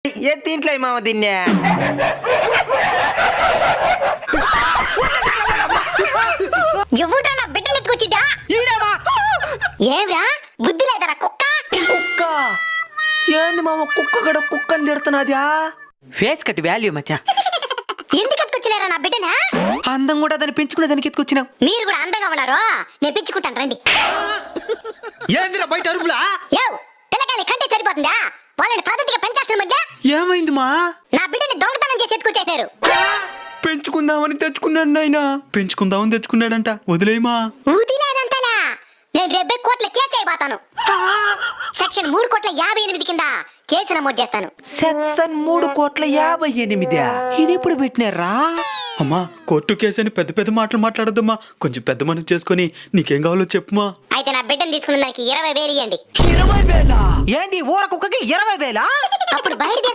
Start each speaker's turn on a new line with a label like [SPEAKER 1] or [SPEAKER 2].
[SPEAKER 1] ఏ దీంట్లో మామ దీన్నే
[SPEAKER 2] ఎవడ్రా నా బిడ్డని ఎత్తుకొచ్చిద్దా? ఏమ్రా బుద్ధి లేదరా కుక్క?
[SPEAKER 1] కుక్క ఏంది మామ కుక్క కూడా కుక్కని తిడుతున్నదా? ఫేస్ కట్ వాల్యూ మచ్చా.
[SPEAKER 2] ఎందుకు ఎత్తుకొచ్చినారా నా బిడ్డనా?
[SPEAKER 1] అందం కూడా దాన్ని పెంచుకునే దానికి ఎత్తుకొచ్చినాం.
[SPEAKER 2] మీరు కూడా అందంగా ఉన్నారు, నేను పెంచుకుంటాను రండి.
[SPEAKER 1] ఏందిరా బయట అరుపులా?
[SPEAKER 2] యో పిల్లకాయలు కంటే సరిపోతుందా? వాళ్ళని పద్ధతిగా పెంచాల్సిన మధ్య
[SPEAKER 1] ఏమైంది మా?
[SPEAKER 2] నా బిడ్డని దొంగతనం చేసి ఎత్తుకొచ్చేసారు.
[SPEAKER 1] పెంచుకుందామని తెచ్చుకున్నాడు నాయన. పెంచుకుందామని తెచ్చుకున్నాడంట. వదిలేయమా.
[SPEAKER 2] ఊదిలేదంతలా నేను 70 కోట్ల కేసు అయిపోతాను. సెక్షన్ 3,58,00,000 కింద కేసు నమోదు చేస్తాను.
[SPEAKER 1] సెక్షన్ 3,58,00,000. ఇది ఎప్పుడు పెట్టినారా?
[SPEAKER 3] అమ్మా కోర్టు కేసు అని పెద్ద పెద్ద మాటలు మాట్లాడద్దమ్మా. కొంచెం పెద్ద మనసు చేసుకుని నీకేం కావాలో చెప్పుమా.
[SPEAKER 2] అయితే నా బిడ్డను తీసుకున్న దానికి 20,000 ఇవ్వండి.
[SPEAKER 1] 20,000? ఏంది ఊర కుక్కకి 20,000?
[SPEAKER 2] అప్పుడు బయట